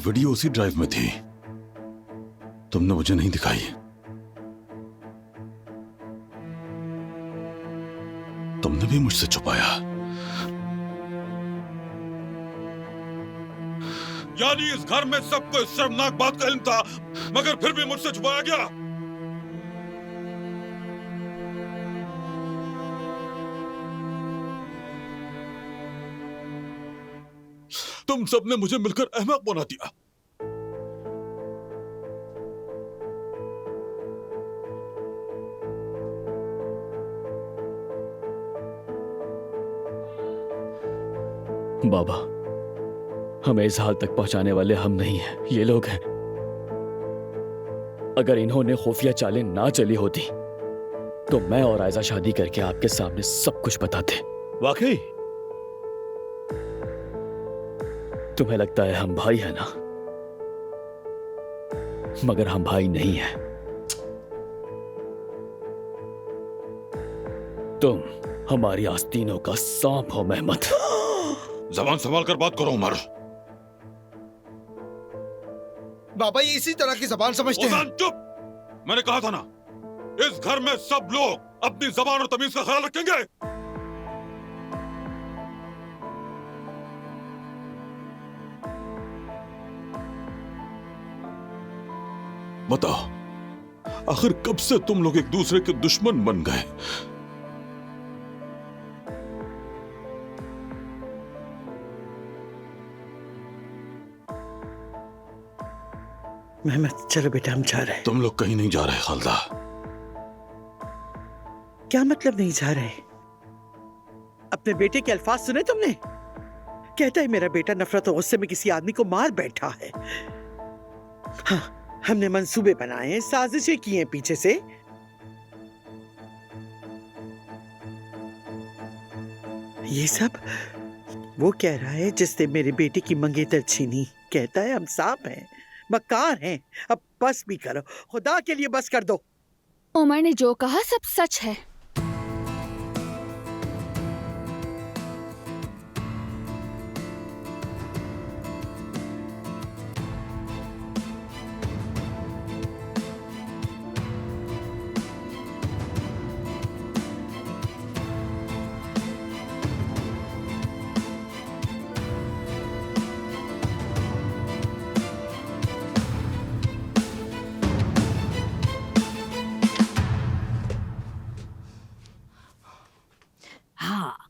Video उसी drive में थी, तुमने मुझे नहीं दिखाई। तुमने भी मुझसे छुपाया। यानी इस घर में सबको इस शर्मनाक बात का इल्म था, मगर फिर भी मुझसे छुपाया गया। तुम सबने मुझे मिलकर अहमक बना दिया। बाबा, हमें इस हाल तक पहुंचाने वाले हम नहीं हैं, ये लोग हैं। अगर इन्होंने खुफिया चालें ना चली होती तो मैं और आयजा शादी करके आपके सामने सब कुछ बताते। वाकई? तुम्हें लगता है हम भाई हैं ना, मगर हम भाई नहीं हैं। तुम हमारी आस्तीनों का सांप हो मेहमत। जबान संभाल कर बात करो उमर। बाबा ये इसी तरह की जबान समझते हैं। चुप! मैंने कहा था ना, इस घर में सब लोग अपनी जबान और तमीज का ख्याल रखेंगे। बताओ, आखिर कब से तुम लोग एक दूसरे के दुश्मन बन गए? मेहमत, चलो बेटा हम जा रहे हैं। तुम लोग कहीं नहीं जा रहे खालदा। क्या मतलब नहीं जा रहे? अपने बेटे के अल्फाज सुने तुमने? कहता है मेरा बेटा नफरत और गुस्से में किसी आदमी को मार बैठा है। हाँ, हमने मंसूबे बनाए हैं, साजिशें की हैं पीछे से। ये सब वो कह रहा है जिसने मेरे बेटे की मंगेतर छीनी। कहता है हम सांप हैं, मक्कार हैं। अब बस भी करो, खुदा के लिए बस कर दो। उमर ने जो कहा सब सच है।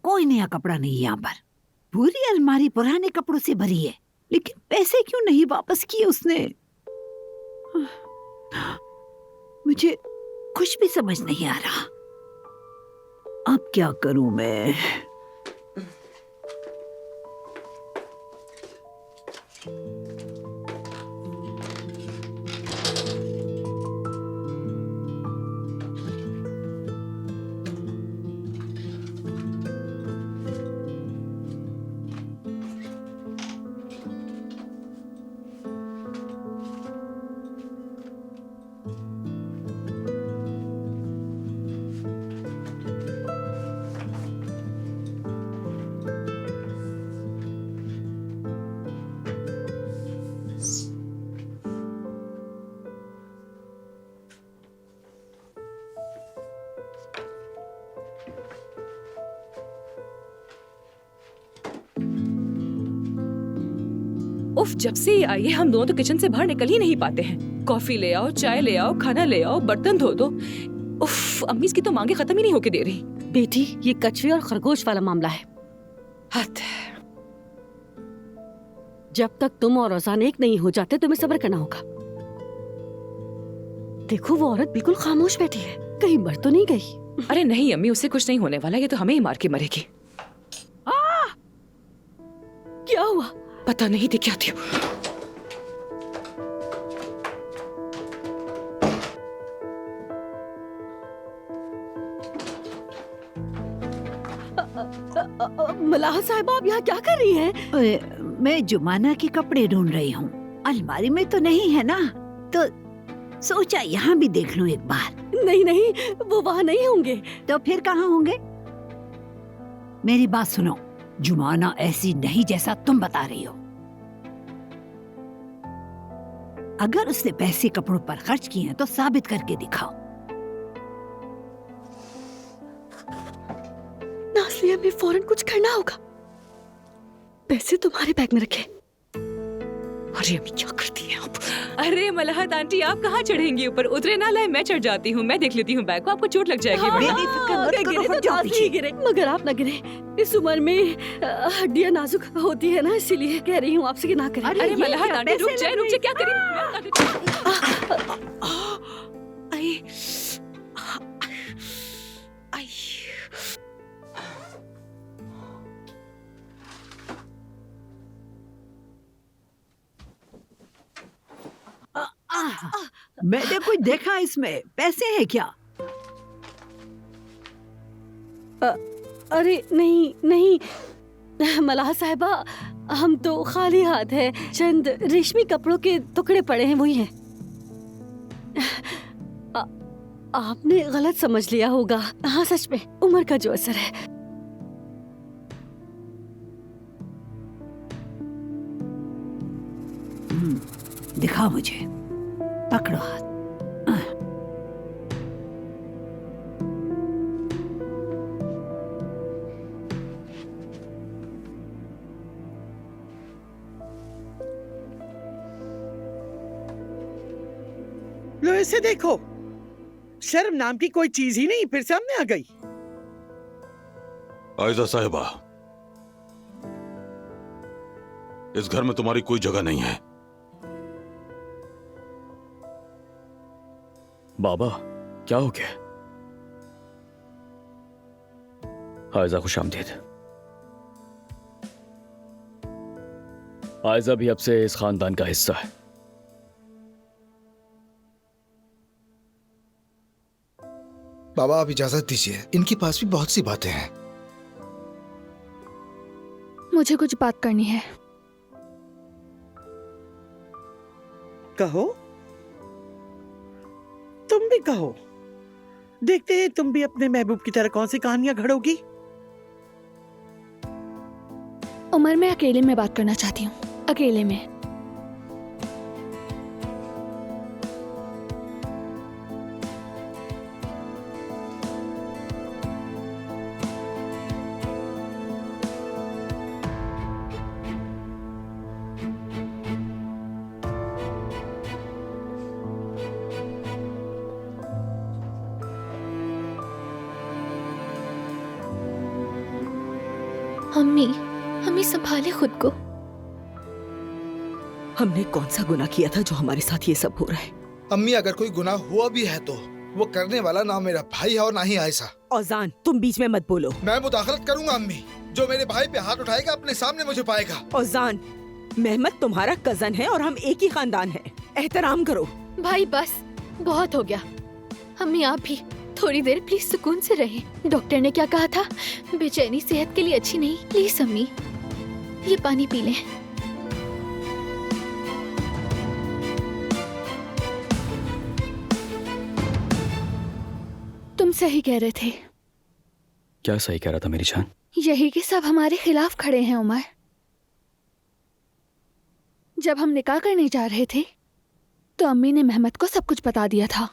कोई नया कपड़ा नहीं यहाँ पर। पूरी अलमारी पुराने कपड़ों से भरी है, लेकिन पैसे क्यों नहीं वापस किए उसने? मुझे कुछ भी समझ नहीं आ रहा। अब क्या करूं मैं? उफ, जब से ये आई है हम दोनों तो किचन से बाहर निकल ही नहीं पाते हैं। कॉफी ले आओ, चाय ले आओ, खाना ले आओ, बर्तन धो दो। उफ, अम्मी इसकी तो मांगे खत्म ही नहीं होके दे रही। बेटी, ये कछुए और खरगोश वाला मामला है। हद। जब तक तुम और रोजान एक नहीं हो जाते तुम्हें सब्र करना होगा। देखो वो औरत बिल्कुल खामोश बैठी है, कहीं मर तो नहीं गई। अरे नहीं अम्मी, उससे कुछ नहीं होने वाला, ये तो हमें ही मार के मरेगी। क्या हुआ? पता नहीं थी क्या थी। मलाह साहिबा, आप यहाँ क्या कर रही हैं? मैं जुमाना के कपड़े ढूंढ रही हूँ। अलमारी में तो नहीं है ना, तो सोचा यहाँ भी देख लूं एक बार। नहीं नहीं, वो वहाँ नहीं होंगे। तो फिर कहाँ होंगे? मेरी बात सुनो, जुमाना ऐसी नहीं जैसा तुम बता रही हो। अगर उसने पैसे कपड़ों पर खर्च किए हैं तो साबित करके दिखाओ। नाज़ली, हमें फौरन कुछ करना होगा। पैसे तुम्हारे बैग में रखे। अरे अम्मी क्या करती है आप? अरे मलाहत आंटी, आप कहाँ चढ़ेंगी ऊपर? उतरे ना लाए, मैं चढ़ जाती हूँ। मैं देख लेती हूँ बैग को, आपको चोट लग जाएगी। हाँ, वरना। फिक्र मत अगर करो, गिरे हट तो जाओ नाज़ली पीछे। गिरे, मगर आप ना गिरे। इस उम्र में हड्डियां नाजुक होती है ना, इसीलिए कह रही हूँ आपसे कि ना करें। अरे ये मलाहत क्या, आंटी, पैसे रुक जाए, लग रुक जाए, गए। क्या करें? आई, आई। मैंने कुछ देखा इसमें? पैसे हैं क्या? अरे नहीं नहीं मलाह साहिबा, हम तो खाली हाथ है। चंद रेशमी कपड़ों के टुकड़े पड़े हैं, वही हैं। आपने गलत समझ लिया होगा। हाँ सच में उम्र का जो असर है। दिखा मुझे, पकड़ो हाथ। लो इसे देखो, शर्म नाम की कोई चीज ही नहीं फिर सामने आ गई। आयजा साहिबा, इस घर में तुम्हारी कोई जगह नहीं है। बाबा, क्या हो गया? आयजा खुश आमदीद। आयजा भी अब से इस खानदान का हिस्सा है। बाबा आप इजाजत दीजिए, इनके पास भी बहुत सी बातें हैं। मुझे कुछ बात करनी है। कहो, तुम भी कहो। देखते हैं तुम भी अपने महबूब की तरह कौन सी कहानियां घड़ोगी। उमर, मैं अकेले में बात करना चाहती हूँ, अकेले में। अम्मी, अम्मी संभाले खुद को। हमने कौन सा गुनाह किया था जो हमारे साथ ये सब हो रहा है? अम्मी अगर कोई गुनाह हुआ भी है तो वो करने वाला ना मेरा भाई है और ना ही आयशा। औजान, तुम बीच में मत बोलो। मैं मुदाखलत करूंगा अम्मी। जो मेरे भाई पे हाथ उठाएगा अपने सामने मुझे पाएगा। औजान, मेहमद तुम्हारा कजन है और हम एक ही खानदान हैं। एहतराम करो। भाई बस, बहुत हो गया। अम्मी आप भी थोड़ी देर प्लीज सुकून से रहें। डॉक्टर ने क्या कहा था? बेचैनी सेहत के लिए अच्छी नहीं। प्लीज अम्मी, ये पानी पी लें। तुम सही कह रहे थे। क्या सही कह रहा था मेरी जान? यही कि सब हमारे खिलाफ खड़े हैं उमर। जब हम निकाह करने जा रहे थे तो अम्मी ने मेहमद को सब कुछ बता दिया था।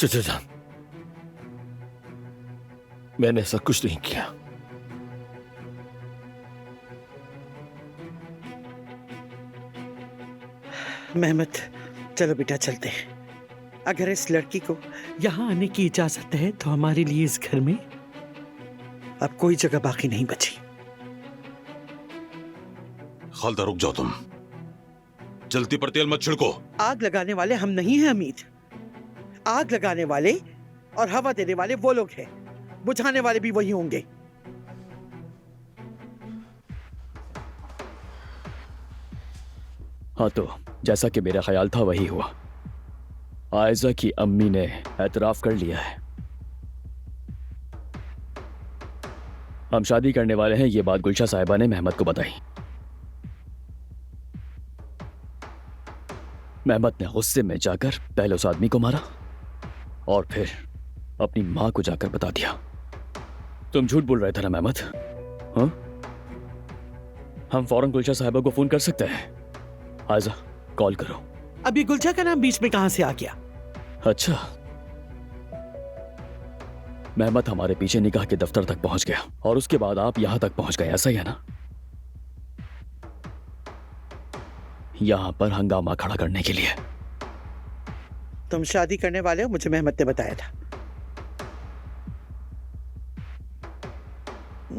चचा जान, मैंने ऐसा कुछ नहीं किया। मेहमद, चलो बेटा चलते हैं। अगर इस लड़की को यहाँ आने की इजाजत है तो हमारे लिए इस घर में अब कोई जगह बाकी नहीं बची। खालदा रुक जाओ तुम। जलती पर तेल मत छिड़को। आग लगाने वाले हम नहीं हैं अमीर। आग लगाने वाले और हवा देने वाले वो लोग हैं। बुझाने वाले भी वही होंगे। हाँ, तो जैसा कि मेरा ख्याल था वही हुआ। आयजा की अम्मी ने एतराफ कर लिया है। हम शादी करने वाले हैं, ये बात गुलशा साहिबा ने मेहमद को बताई। मेहमद ने गुस्से में जाकर पहले उस आदमी को मारा और फिर अपनी मां को जाकर बता दिया। तुम झूठ बोल रहे थे ना मेहमद? हाँ? हम फौरन गुलशा साहिबा को फोन कर सकते हैं। आयजा, कॉल करो। अब ये गुलजा का नाम बीच में कहां से आ गया? अच्छा, मेहमत हमारे पीछे निकाह के दफ्तर तक पहुंच गया और उसके बाद आप यहां तक पहुंच गए, ऐसा ही है ना? यहां पर हंगामा खड़ा करने के लिए। तुम शादी करने वाले हो, मुझे मेहमत ने बताया था।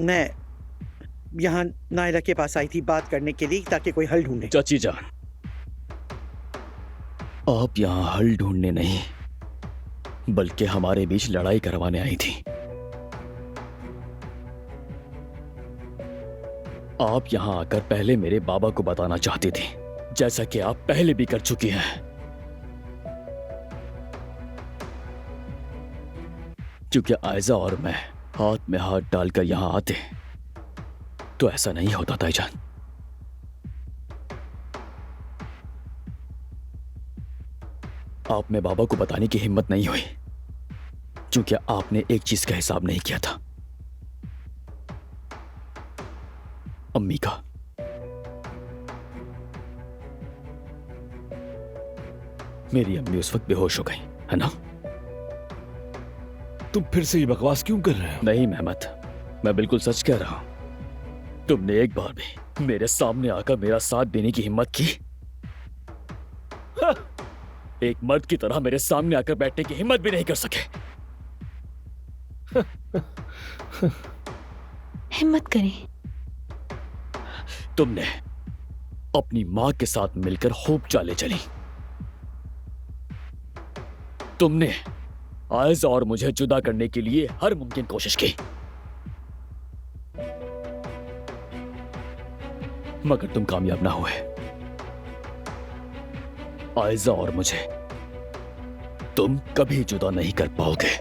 मैं यहाँ नायरा के पास आई थी बात करने के लिए, ताकि कोई हल ढूंढे। चाची जान, आप यहाँ हल ढूंढने नहीं बल्कि हमारे बीच लड़ाई करवाने आई थी। आप यहाँ आकर पहले मेरे बाबा को बताना चाहती थी, जैसा कि आप पहले भी कर चुकी हैं। क्योंकि आयजा और मैं हाथ में हाथ डालकर यहां आते तो ऐसा नहीं होता ताईजान। आप में बाबा को बताने की हिम्मत नहीं हुई क्योंकि आपने एक चीज का हिसाब नहीं किया था, अम्मी का। मेरी अम्मी उस वक्त बेहोश हो गई, है ना? तुम फिर से ये बकवास क्यों कर रहे हो? नहीं मेहमत, मैं बिल्कुल सच कह रहा हूं। तुमने एक बार भी मेरे सामने आकर मेरा साथ देने की हिम्मत की? हाँ, एक मर्द की तरह मेरे सामने आकर बैठने की हिम्मत भी नहीं कर सके। हिम्मत करें। तुमने अपनी मां के साथ मिलकर खूब चाले चली। तुमने आयज़ा और मुझे जुदा करने के लिए हर मुमकिन कोशिश की, मगर तुम कामयाब ना हुए। आयज़ा और मुझे तुम कभी जुदा नहीं कर पाओगे।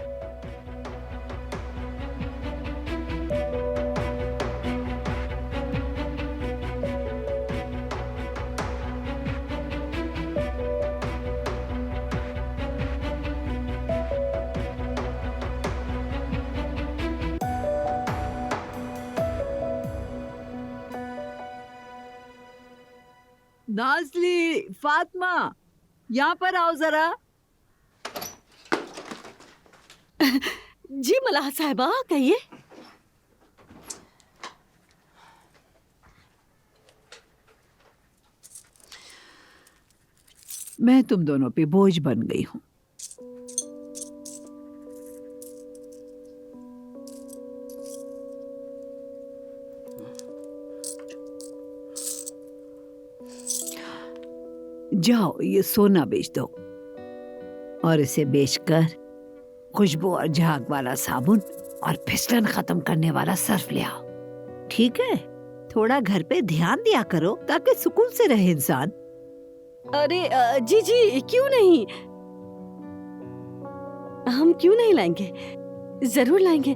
नाज़ली, फातिमा, यहाँ पर आओ जरा। जी मलाह साहिबा, कहिए। मैं तुम दोनों पे बोझ बन गई हूँ। जाओ, ये सोना बेच दो और इसे बेचकर खुशबू और झाग वाला साबुन और फिसलन खत्म करने वाला सर्फ ले आओ। ठीक है? थोड़ा घर पे ध्यान दिया करो ताकि सुकून से रहे इंसान। अरे जी जी, क्यों नहीं, हम क्यों नहीं लाएंगे, जरूर लाएंगे।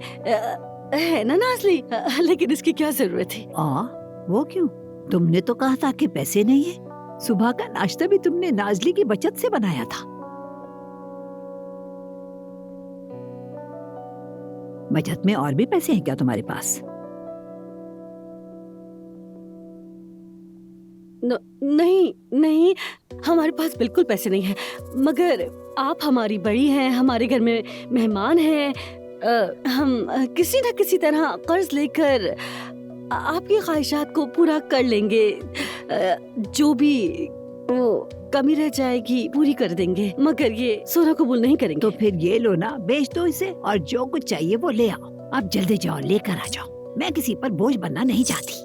है ना नाज़ली? लेकिन इसकी क्या जरूरत थी? वो क्यों? तुमने तो कहा था कि पैसे नहीं है। सुबह का नाश्ता भी तुमने नाज़ली की बचत से बनाया था। बचत में और भी पैसे हैं क्या तुम्हारे पास? नहीं नहीं, हमारे पास बिल्कुल पैसे नहीं हैं। मगर आप हमारी बड़ी हैं, हमारे घर में मेहमान हैं। हम किसी न किसी तरह कर्ज लेकर आपकी ख्वाहिशात को पूरा कर लेंगे। जो भी वो कमी रह जाएगी पूरी कर देंगे, मगर ये सोना कबूल नहीं करेंगे। तो फिर ये लो ना, बेच दो इसे और जो कुछ चाहिए वो ले आओ। अब जल्दी जाओ, लेकर आ जाओ। मैं किसी पर बोझ बनना नहीं चाहती।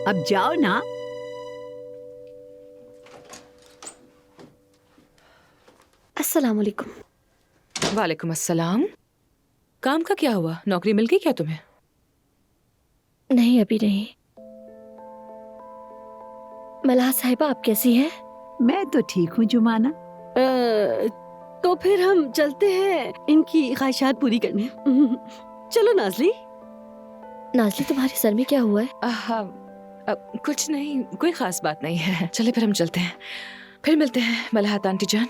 अब जाओ ना। अस्सलाम वालेकुम। वालेकुम अस्सलाम। काम का क्या हुआ? नौकरी मिल गई क्या तुम्हें? नहीं, अभी नहीं। मलाह साहिबा, आप कैसी हैं? मैं तो ठीक हूँ जुमाना। तो फिर हम चलते हैं इनकी ख्वाहिशात पूरी करने। चलो नाजली। नाजली, तुम्हारे सर में क्या हुआ है? हाँ, कुछ नहीं, कोई खास बात नहीं है। चले फिर हम चलते हैं, फिर मिलते हैं मलाहत आंटी जान।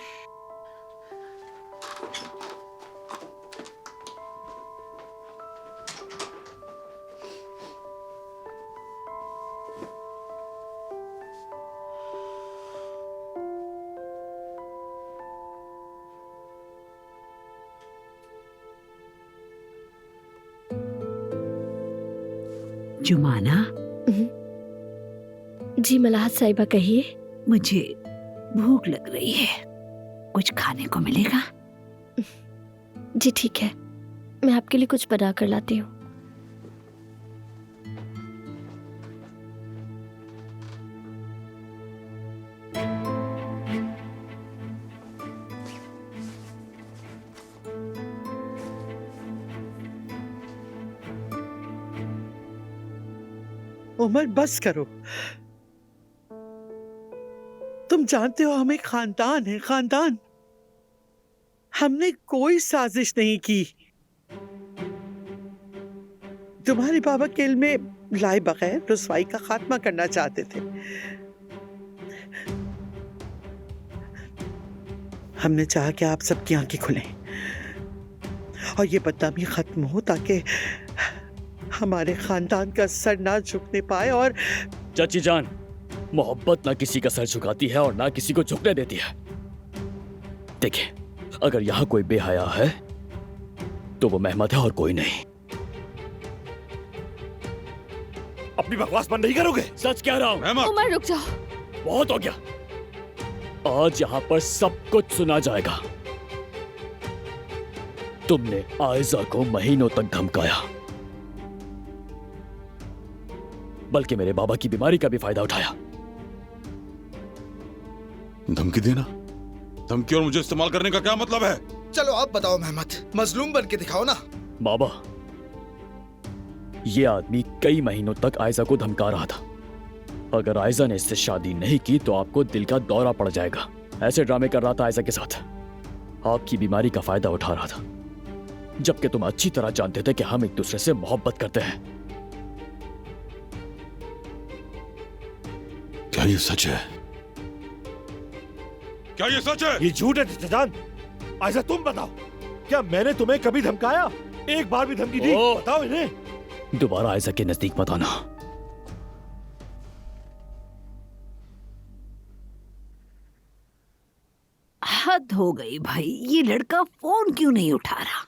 जुमाना, जी मलाहत साहिबा, कहिए। मुझे भूख लग रही है, कुछ खाने को मिलेगा? जी ठीक है, मैं आपके लिए कुछ बना कर लाती हूँ। उमर, बस करो। तुम जानते हो हम एक खानदान है, खानदान। हमने कोई साजिश नहीं की। तुम्हारे बाबा केल में लाए बगैर रुसवाई का खात्मा करना चाहते थे। हमने चाहा कि आप सबकी आंखें खुलें और ये बदनामी खत्म हो, ताकि हमारे खानदान का सर ना झुकने पाए। और चाची जान, मोहब्बत ना किसी का सर झुकाती है और ना किसी को झुकने देती है। देखिए, अगर यहाँ कोई बेहया है तो वो महमद है और कोई नहीं। अपनी बकवास बंद नहीं करोगे? सच कह रहा हूँ। उमर, रुक जाओ। बहुत हो गया, आज यहाँ पर सब कुछ सुना जाएगा। तुमने आयजा को महीनों तक धमकाया, बल्कि मेरे बाबा की बीमारी का भी फायदा उठाया। धमकी देना? धमकी और मुझे इस्तेमाल करने का क्या मतलब है? चलो आप बताओ मेहमद, मजलूम बन के दिखाओ ना। बाबा, ये आदमी कई महीनों तक आयजा को धमका रहा था। अगर आयजा ने इससे शादी नहीं की तो आपको दिल का दौरा पड़ जाएगा। ऐसे ड्रामे कर रहा था आयजा के साथ, आपकी बीमारी का फायदा उठा रहा था, जबकि तुम अच्छी तरह जानते थे कि हम एक दूसरे से मोहब्बत करते हैं। क्या ये सच है? क्या ये सच है? ये झूठ है चाचा जान। आयजा, तुम बताओ, क्या मैंने तुम्हें कभी धमकाया? एक बार भी धमकी दी? बताओ इन्हें। दोबारा आयजा के नजदीक मत आना। हद हो गई भाई, ये लड़का फोन क्यों नहीं उठा रहा?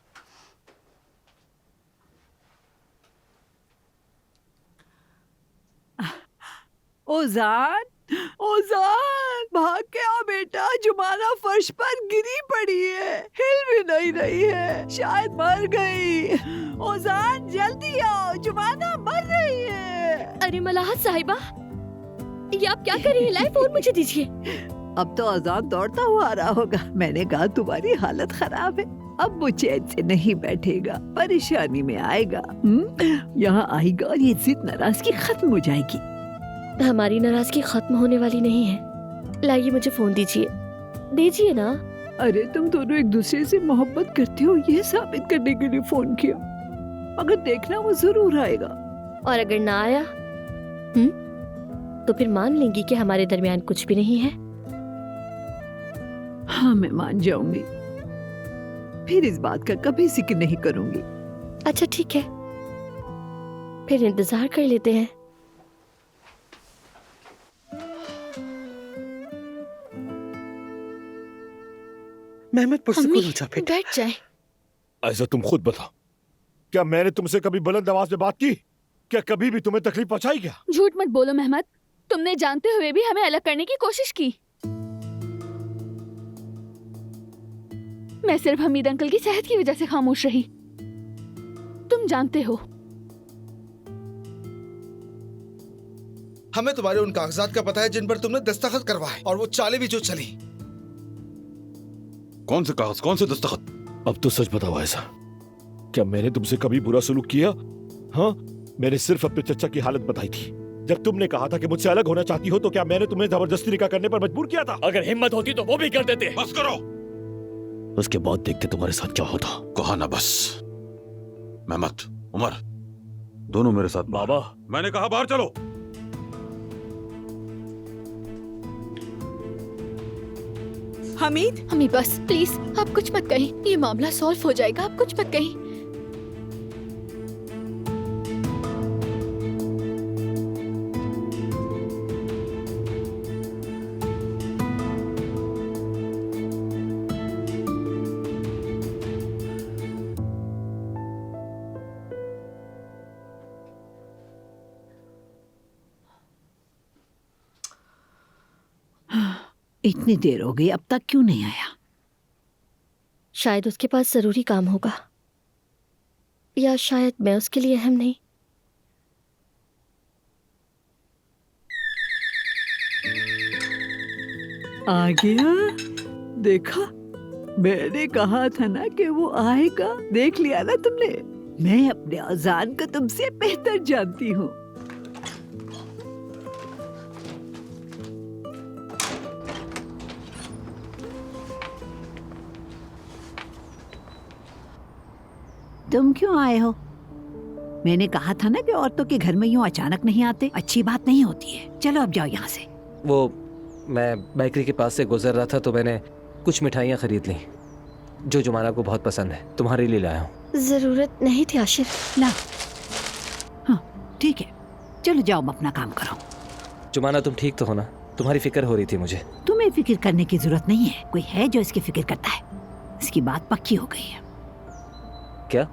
ओजान, ओजान, भाग के आओ बेटा, जुमाना फर्श पर गिरी पड़ी है, हिल भी नहीं रही है, शायद मर गई। ओजान, जल्दी आओ, जुमाना मर रही है। अरे मलाहत साहिबा, ये आप क्या कर रही हैं? लाइए फोन मुझे दीजिए। अब तो आजाद दौड़ता हुआ आ रहा होगा। मैंने कहा तुम्हारी हालत खराब है, अब वो चैन से नहीं बैठेगा, परेशानी में आएगा। यहाँ आएगा और ये जिद नाराजगी खत्म हो जाएगी। हमारी नाराजगी खत्म होने वाली नहीं है। लाइए मुझे फोन दीजिए, दीजिए ना। अरे तुम दोनों एक दूसरे से मोहब्बत करते हो, ये साबित करने के लिए फोन किया। अगर देखना वो जरूर आएगा। और अगर ना आया तो फिर मान लेंगी कि हमारे दरमियान कुछ भी नहीं है। हाँ, मैं मान जाऊंगी, फिर इस बात का कभी जिक्र नहीं करूंगी। अच्छा ठीक है, फिर इंतजार कर लेते हैं। मेहमद, पुरसकून हो जा बेटा। बैठ जाए। आयजा, तुम खुद बताओ, क्या मैंने तुमसे कभी बुलंद आवाज में बात की? क्या कभी भी तुम्हें तकलीफ पहुंचाई क्या? झूठ मत बोलो मेहमद, तुमने जानते हुए भी हमें अलग करने की कोशिश की। मैं सिर्फ हमीद अंकल की सेहत की वजह से खामोश रही। तुम जानते हो। हमें तुम्हारे उन कागजात का पता है जिन पर तुमने दस्तखत करवाए, और वो चालें भी जो चली। कौन से कागज, कौन से दस्तखत? अब तो सच बताओ आयजा, क्या मैंने तुमसे कभी बुरा सलूक किया? हाँ, मैंने सिर्फ अपने चचा की हालत बताई थी। जब तुमने कहा था कि मुझसे अलग होना चाहती हो तो क्या मैंने तुम्हें जबरदस्ती निकाह करने पर मजबूर किया था? अगर हिम्मत होती तो वो भी कर देते। बस करो। उसके बाद देखते तुम्हारे साथ क्या होता। कहा ना बस। मेहमत, उमर, दोनों मेरे साथ बाहर। बाबा, मैंने कहा बाहर चलो। हमीद, अम्मी बस प्लीज आप कुछ मत कहीं, ये मामला सॉल्व हो जाएगा, आप कुछ मत कहीं। इतनी देर हो गई, अब तक क्यों नहीं आया? शायद उसके पास जरूरी काम होगा, या शायद मैं उसके लिए अहम नहीं। आ गया। देखा, मैंने कहा था ना कि वो आएगा। देख लिया ना तुमने? मैं अपने अजान को तुमसे बेहतर जानती हूँ। तुम क्यों आए हो? मैंने कहा था ना कि औरतों के घर में यूं अचानक नहीं आते, अच्छी बात नहीं होती है। चलो अब जाओ यहाँ से। वो मैं बेकरी के पास से गुजर रहा था तो मैंने कुछ मिठाइयाँ खरीद ली जो जुमाना को बहुत पसंद है, तुम्हारे लिए लाया हूँ। जरूरत नहीं थी आशिर। ला। हाँ ठीक है, चलो जाओ अपना काम करो। जुमाना तुम ठीक तो हो ना? तुम्हारी फिक्र हो रही थी मुझे। तुम्हें फिक्र करने की जरूरत नहीं है, कोई है जो इसकी फिक्र करता है। इसकी बात पक्की हो गई है। क्या?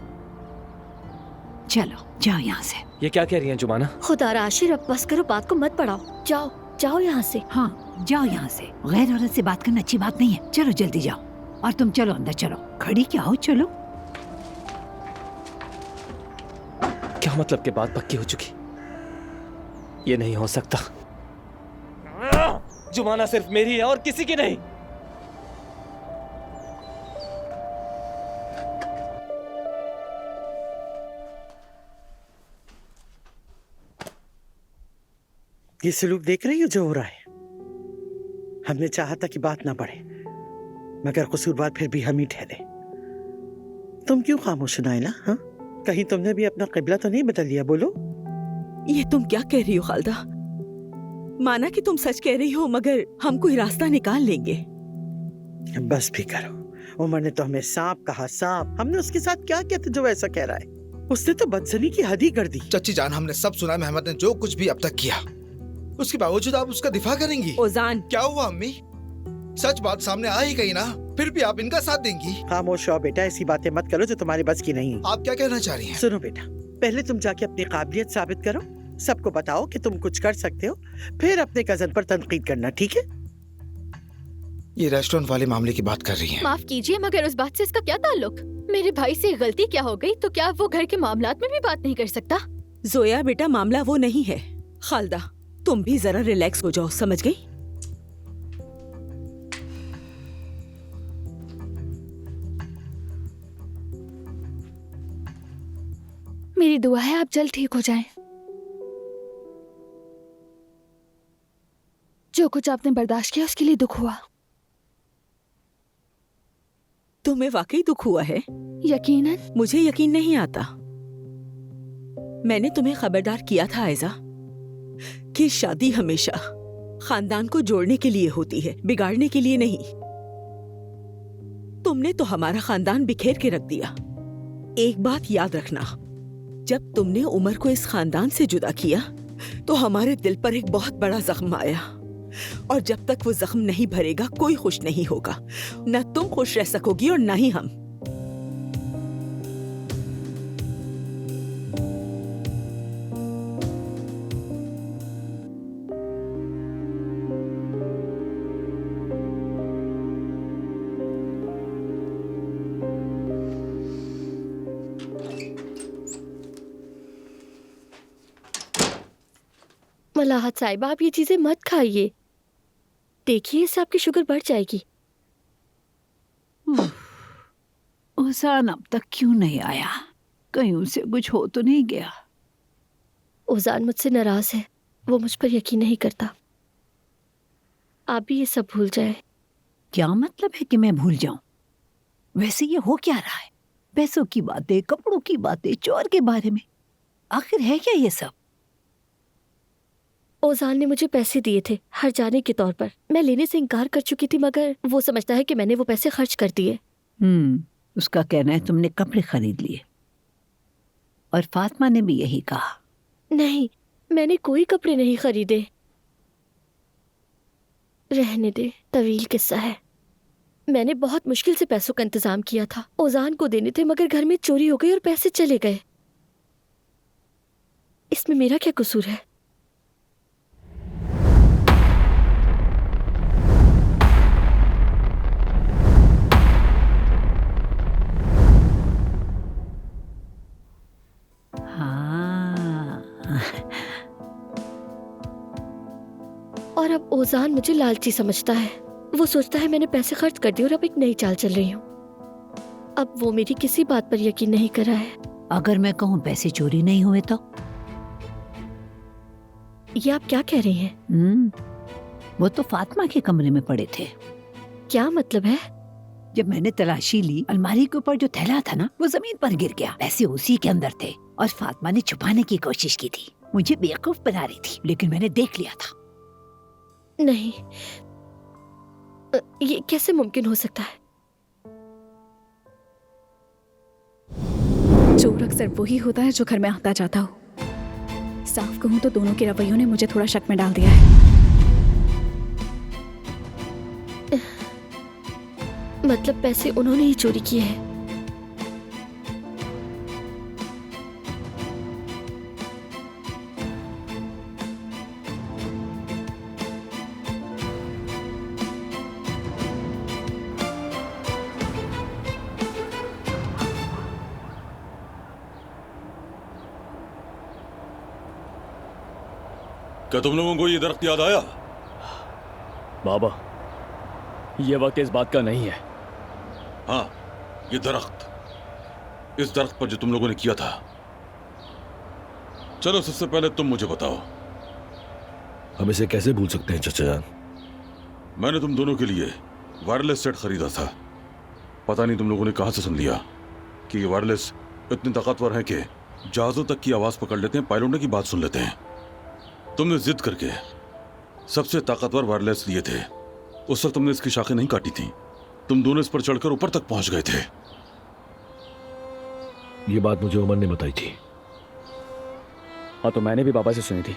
चलो जाओ यहाँ से। ये क्या कह रही हैं जुमाना? खुदा आशिर, अब बस करो, बात को मत बढ़ाओ। जाओ जाओ यहाँ से। हाँ जाओ यहाँ से। गैर औरत से बात करना अच्छी बात नहीं है। चलो जल्दी जाओ। और तुम चलो अंदर, चलो। खड़ी क्या हो, चलो। क्या मतलब कि बात पक्की हो चुकी? ये नहीं हो सकता। जुमाना सिर्फ मेरी है और किसी की नहीं। ये सलूक देख रही हो जो हो रहा है? हमने चाहा था कि बात ना बढ़े, मगर कसूरवार फिर भी हम ही ठहरे। तुम क्यों खामोश हो नाइला? हाँ, कहीं तुमने भी अपना किबला तो नहीं बदल लिया? बोलो। ये तुम क्या कह रही हो खालदा? माना कि तुम सच कह रही हो, मगर हम कोई रास्ता निकाल लेंगे। बस भी करो। उमर ने तो हमें सांप कहा, सांप। हमने उसके साथ क्या किया था जो ऐसा कह रहा है? उसने तो बदसनी की हद ही कर दी। चच्ची जान, हमने सब सुना। मेहमत ने जो कुछ भी अब तक किया, उसके बावजूद आप उसका दिफा करेंगी? ओजान, क्या हुआ अम्मी? सच बात सामने आ ही गई ना, फिर भी आप इनका साथ देंगी? खामोश रहो बेटा, ऐसी बातें मत करो जो तुम्हारे बस की नहीं। आप क्या कहना चाह रही हैं? सुनो बेटा, पहले तुम जाके अपनी काबिलियत साबित करो, सबको बताओ कि तुम कुछ कर सकते हो, फिर अपने कजन पर तनकीद करना, ठीक है? ये रेस्टोरेंट वाले मामले की बात कर रही हैं। माफ कीजिए, मगर उस बात से इसका क्या ताल्लुक? मेरे भाई से गलती क्या हो गई तो क्या वो घर के मामलात में भी बात नहीं कर सकता? जोया बेटा, मामला वो नहीं है। खालदा, तुम भी जरा रिलैक्स हो जाओ, समझ गई? मेरी दुआ है आप जल्द ठीक हो जाएं। जो कुछ आपने बर्दाश्त किया उसके लिए दुख हुआ। तुम्हें वाकई दुख हुआ है? यकीनन। मुझे यकीन नहीं आता। मैंने तुम्हें खबरदार किया था आयजा कि शादी हमेशा खानदान को जोड़ने के लिए होती है, बिगाड़ने के लिए नहीं। तुमने तो हमारा खानदान बिखेर के रख दिया। एक बात याद रखना, जब तुमने उमर को इस खानदान से जुदा किया तो हमारे दिल पर एक बहुत बड़ा जख्म आया, और जब तक वो जख्म नहीं भरेगा कोई खुश नहीं होगा। न तुम खुश रह सकोगी और न ही हम। मलाहत साहिबा, आप ये चीजें मत खाइए, देखिए इससे आपकी शुगर बढ़ जाएगी। उसान अब तक क्यों नहीं आया? कहीं उसे कुछ हो तो नहीं गया? ओजान मुझसे नाराज है, वो मुझ पर यकीन नहीं करता। आप भी ये सब भूल जाए। क्या मतलब है कि मैं भूल जाऊं? वैसे ये हो क्या रहा है? पैसों की बातें, कपड़ों की बातें, चोर के बारे में, आखिर है क्या ये सब? ओजान ने मुझे पैसे दिए थे हर जाने के तौर पर। मैं लेने से इनकार कर चुकी थी, मगर वो समझता है कि मैंने वो पैसे खर्च कर दिए। उसका कहना है तुमने कपड़े खरीद लिए, और फातिमा ने भी यही कहा। नहीं, मैंने कोई कपड़े नहीं खरीदे। रहने दे, तवील किस्सा है। मैंने बहुत मुश्किल से पैसों का इंतजाम किया था, ओजान को देने थे, मगर घर में चोरी हो गई और पैसे चले गए। इसमें मेरा क्या कसूर है? और अब ओजान मुझे लालची समझता है। वो सोचता है मैंने पैसे खर्च कर दिए और अब एक नई चाल चल रही हूँ। अब वो मेरी किसी बात पर यकीन नहीं कर रहा है। अगर मैं कहूँ पैसे चोरी नहीं हुए तो? ये आप क्या कह रही हैं? वो तो फातिमा के कमरे में पड़े थे। क्या मतलब है? जब मैंने तलाशी ली, अलमारी के ऊपर जो थैला था ना, वो जमीन पर गिर गया। पैसे उसी के अंदर थे और फातिमा ने छुपाने की कोशिश की थी। मुझे बेवकूफ बना रही थी, लेकिन मैंने देख लिया था। नहीं, ये कैसे मुमकिन हो सकता है? चोर अक्सर वही होता है जो घर में आता जाता हो। साफ कहूं तो दोनों के रवैयों ने मुझे थोड़ा शक में डाल दिया है। मतलब पैसे उन्होंने ही चोरी किए हैं? क्या तुम लोगों को ये दरख्त याद आया? बाबा, ये वक्त इस बात का नहीं है। हाँ, ये दरख्त, इस दरख्त पर जो तुम लोगों ने किया था। चलो सबसे पहले तुम मुझे बताओ, हम इसे कैसे भूल सकते हैं चचा जान? मैंने तुम दोनों के लिए वायरलेस सेट खरीदा था। पता नहीं तुम लोगों ने कहां से सुन लिया कि ये वायरलेस इतने ताकतवर हैं कि जहाजों तक की आवाज पकड़ लेते हैं, पायलटों की बात सुन लेते हैं। तुमने जिद करके सबसे ताकतवर वायरलेस लिए थे। उस वक्त तुमने इसकी शाखें नहीं काटी थी। तुम दोनों इस पर चढ़कर ऊपर तक पहुंच गए थे। ये बात मुझे उमर ने बताई थी। हाँ, तो मैंने भी बाबा से सुनी थी।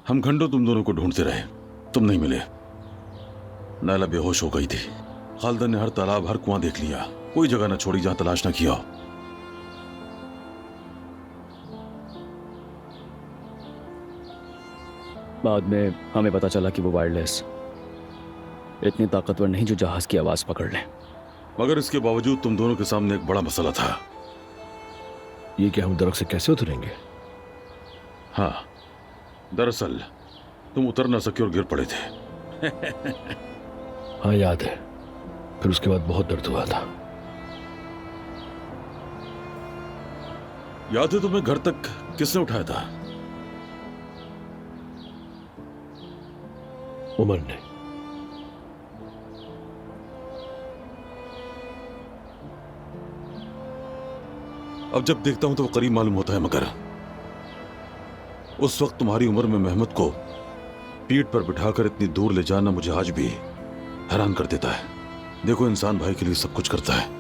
हम घंटों तुम दोनों को ढूंढते रहे, तुम नहीं मिले। नायला बेहोश हो गई थी। खालिदा ने हर तालाब, हर कुआं देख लिया, कोई जगह ना छोड़ी जहां तलाश ना किया। बाद में हमें पता चला कि वो वायरलेस इतनी ताकतवर नहीं जो जहाज की आवाज पकड़ ले। मगर इसके बावजूद तुम दोनों के सामने एक बड़ा मसला था। ये कि हम दरख्त से कैसे उतरेंगे? हाँ, दरअसल तुम उतर ना सके और गिर पड़े थे। हाँ याद है, फिर उसके बाद बहुत दर्द हुआ था। याद है तुम्हें घर तक किसने उठाया था? उमर ने। अब जब देखता हूं तो वो करीब मालूम होता है, मगर उस वक्त तुम्हारी उम्र में मेहमद को पीठ पर बिठाकर इतनी दूर ले जाना मुझे आज भी हैरान कर देता है। देखो, इंसान भाई के लिए सब कुछ करता है।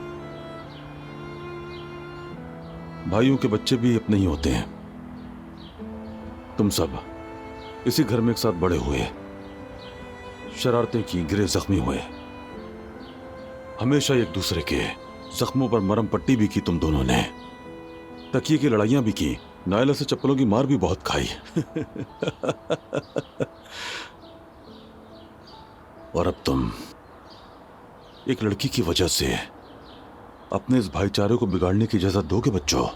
भाइयों के बच्चे भी अपने ही होते हैं। तुम सब इसी घर में एक साथ बड़े हुए, शरारतें की, गिरे, जख्मी हुए, हमेशा एक दूसरे के जख्मों पर मरहम पट्टी भी की तुम दोनों ने, तकिए की लड़ाइयां भी की, नायला से चप्पलों की मार भी बहुत खाई। और अब तुम एक लड़की की वजह से अपने इस भाईचारे को बिगाड़ने की इजाजत दोगे बच्चों?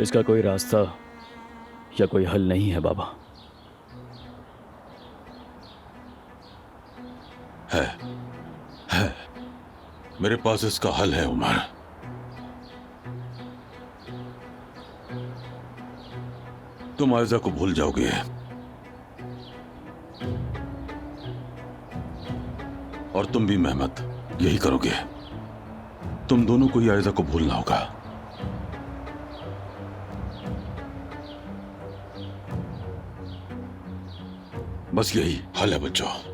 इसका कोई रास्ता या कोई हल नहीं है बाबा। है मेरे पास इसका हल है उमर। तुम आयजा को भूल जाओगे और तुम भी मेहमत यही करोगे। तुम दोनों को ही आयजा को भूलना होगा। बस यही हल है बच्चों।